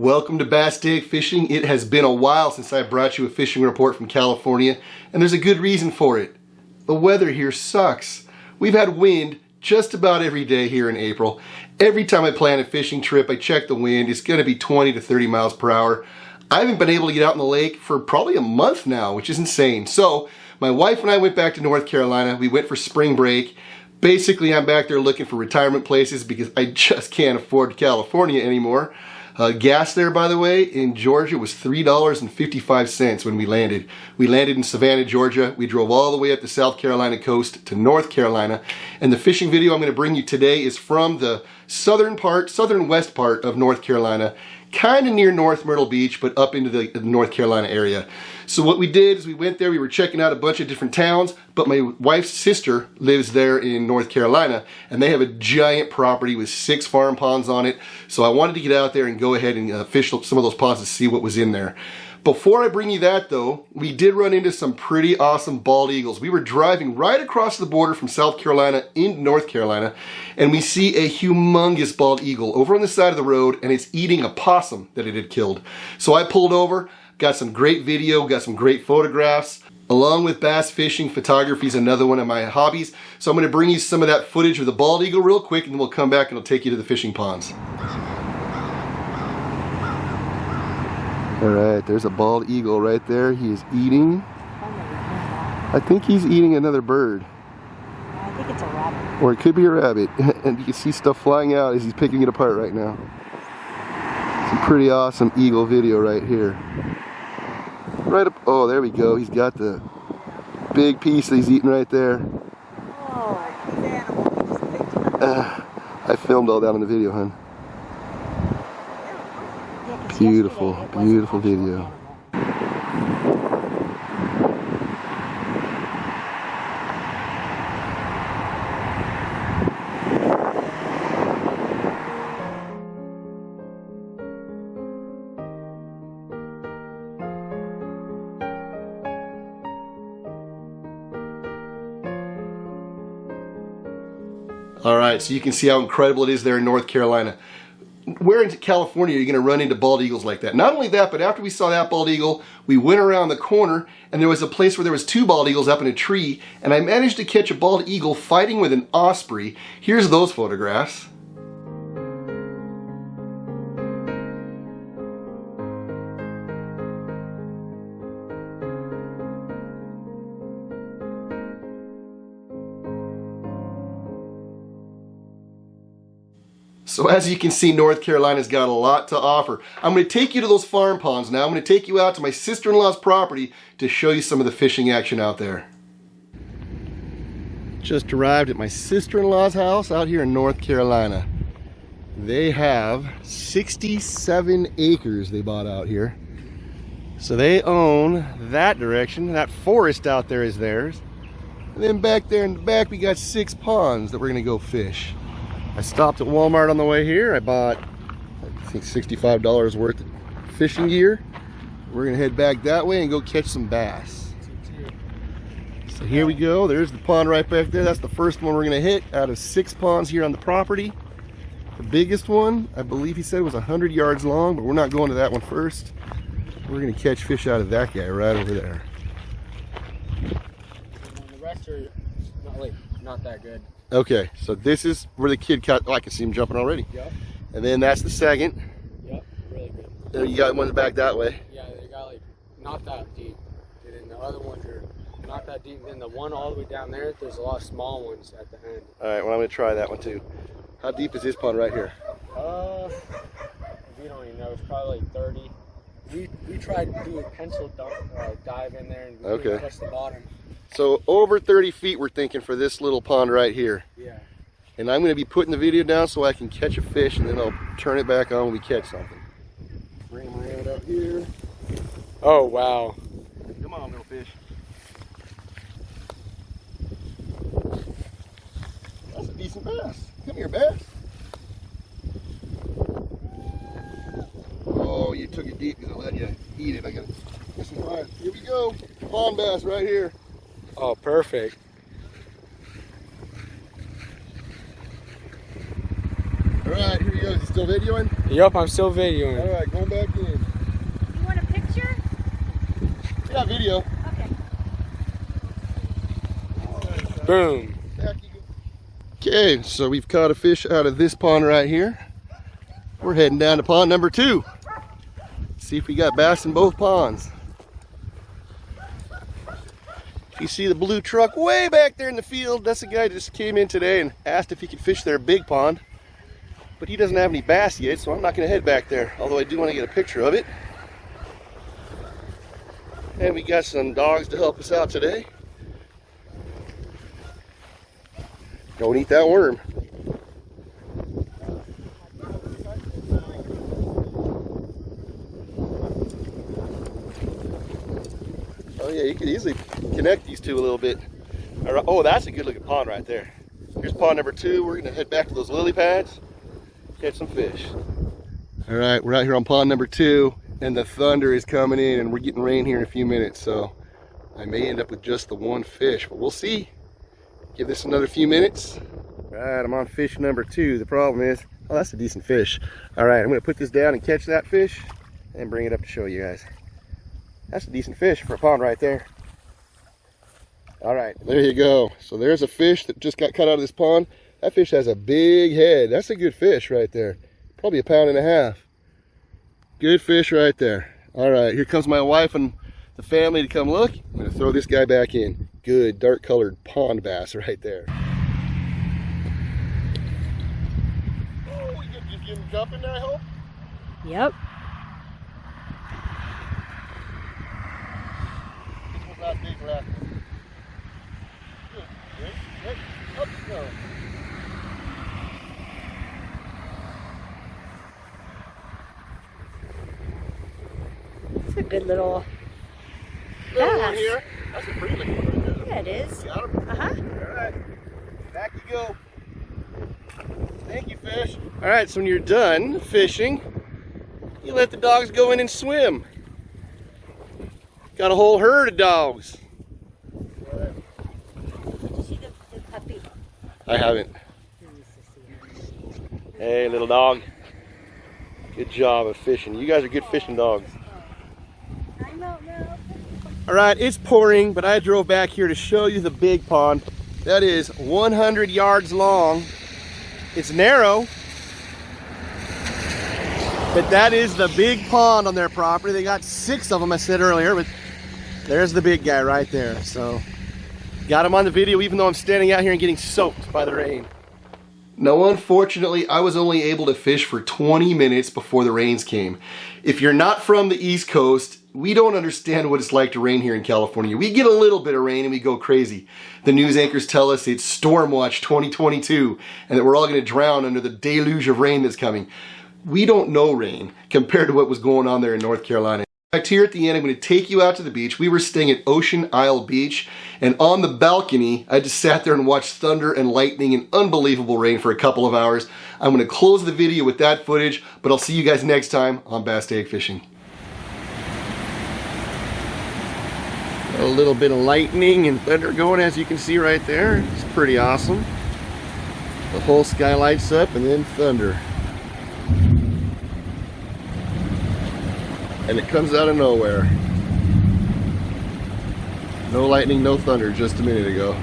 Welcome to Bass Day Fishing. It has been a while since I brought you a fishing report from California, and there's a good reason for it. The weather here sucks. We've had wind just about every day here in April. Every time I plan a fishing trip, I check the wind. It's going to be 20 to 30 miles per hour. I haven't been able to get out in the lake for probably a month now, which is insane. So my wife and I went back to North Carolina. We went for spring break. Basically, I'm back there looking for retirement places because I just can't afford California anymore. Gas there, by the way, in Georgia was $3.55 when we landed. We landed in Savannah, Georgia. We drove all the way up the South Carolina coast to North Carolina. And the fishing video I'm going to bring you today is from the southern west part of North Carolina, kind of near North Myrtle Beach, but up into the North Carolina area. So what we did is we went there, we were checking out a bunch of different towns, but my wife's sister lives there in North Carolina, and they have a giant property with 6 farm ponds on it. So I wanted to get out there and go ahead and fish some of those ponds to see what was in there. Before I bring you that though, we did run into some pretty awesome bald eagles. We were driving right across the border from South Carolina into North Carolina, and we see a humongous bald eagle over on the side of the road, and it's eating a possum that it had killed. So I pulled over, got some great video, got some great photographs. Along with bass fishing, photography is another one of my hobbies. So I'm going to bring you some of that footage of the bald eagle real quick, and then we'll come back and I'll take you to the fishing ponds. Alright, there's a bald eagle right there. He is eating. I think he's eating another bird. I think it's a rabbit. Or it could be a rabbit. And you can see stuff flying out as he's picking it apart right now. Some pretty awesome eagle video right here. Right up, oh, there we go. He's got the big piece that he's eating right there. Oh, these animals just picked up. I filmed all that on the video, hon. Beautiful, beautiful video. All right, so you can see how incredible it is there in North Carolina. Where in California are you going to run into bald eagles like that? Not only that, but after we saw that bald eagle, we went around the corner and there was a place where there was 2 bald eagles up in a tree, and I managed to catch a bald eagle fighting with an osprey. Here's those photographs. So as you can see, North Carolina's got a lot to offer. I'm going to take you to those farm ponds now. I'm going to take you out to my sister-in-law's property to show you some of the fishing action out there. Just arrived at my sister-in-law's house out here in North Carolina. They have 67 acres they bought out here. So they own that direction. That forest out there is theirs. And then back there in the back we got 6 ponds that we're going to go fish. I stopped at Walmart on the way here. I bought, I think, $65 worth of fishing gear. We're gonna head back that way and go catch some bass. So here we go. There's the pond right back there. That's the first one we're gonna hit out of 6 ponds here on the property. The biggest one, I believe he said, was 100 yards long, but we're not going to that one first. We're gonna catch fish out of that guy right over there. The rest are not that good. Okay, so this is where the kid caught. Oh, I can see him jumping already. Yep. And then that's the second. Yep, really good. Then you got ones back that way. Yeah, they got like not that deep. And then the other ones are not that deep. And then the one all the way down there, there's a lot of small ones at the end. All right, well, I'm gonna try that one too. How deep is this pond right here? We don't even know. It's probably like 30. We tried to do a pencil dive in there and we couldn't touch the bottom. So over 30 feet we're thinking for this little pond right here. Yeah. And I'm going to be putting the video down so I can catch a fish, and then I'll turn it back on when we catch something. Bring my hand up here. Oh, wow. Come on, little fish. That's a decent bass. Come here, bass. Oh, you took it deep because I let you eat it. I got this is mine. Here we go. Pond bass right here. Oh, perfect. All right, here we go. Is he still videoing? Yup, I'm still videoing. All right, going back in. You want a picture? Yeah, video. Okay. Boom. Back you go. Okay, so we've caught a fish out of this pond right here. We're heading down to pond number 2. See if we got bass in both ponds. You see the blue truck way back there in the field. That's the guy that just came in today and asked if he could fish their big pond. But he doesn't have any bass yet, so I'm not going to head back there. Although I do want to get a picture of it. And we got some dogs to help us out today. Don't eat that worm. Oh yeah, you could easily connect these two a little bit. All right. Oh, that's a good looking pond right there. Here's pond number 2. We're gonna head back to those lily pads, catch some fish. All right, we're out here on pond number 2, and the thunder is coming in, and we're getting rain here in a few minutes, so I may end up with just the one fish, but we'll see. Give this another few minutes. All right, I'm on fish number 2. The problem is, oh, that's a decent fish. All right, I'm gonna put this down and catch that fish and bring it up to show you guys. That's a decent fish for a pond right there. All right, there you go. So there's a fish that just got cut out of this pond. That fish has a big head. That's a good fish right there. Probably 1.5 pounds. Good fish right there. All right, here comes my wife and the family to come look. I'm gonna throw this guy back in. Good dark colored pond bass right there. Oh, you get him jumping there, I hope? Yep. This one's not big left. Good. Good. Up you go. It's a good little Little one bass. here. That's a pretty looking one right there. Yeah, it is. Got him. Uh-huh. All right, back you go. Thank you, fish. All right, so when you're done fishing, you let the dogs go in and swim. Got a whole herd of dogs. Did you see the puppy? I haven't. Hey, little dog. Good job of fishing. You guys are good fishing dogs. I don't know. All right, it's pouring, but I drove back here to show you the big pond. That is 100 yards long. It's narrow, but that is the big pond on their property. They got 6 of them, I said earlier, but there's the big guy right there. So, got him on the video even though I'm standing out here and getting soaked by the rain. Now, unfortunately, I was only able to fish for 20 minutes before the rains came. If you're not from the East Coast, we don't understand what it's like to rain here in California. We get a little bit of rain and we go crazy. The news anchors tell us it's Storm Watch 2022 and that we're all going to drown under the deluge of rain that's coming. We don't know rain compared to what was going on there in North Carolina. In fact, here at the end, I'm going to take you out to the beach. We were staying at Ocean Isle Beach, and on the balcony, I just sat there and watched thunder and lightning and unbelievable rain for a couple of hours. I'm going to close the video with that footage, but I'll see you guys next time on Bass Tag Fishing. A little bit of lightning and thunder going, as you can see right there. It's pretty awesome. The whole sky lights up and then thunder. And it comes out of nowhere. No lightning, no thunder just a minute ago.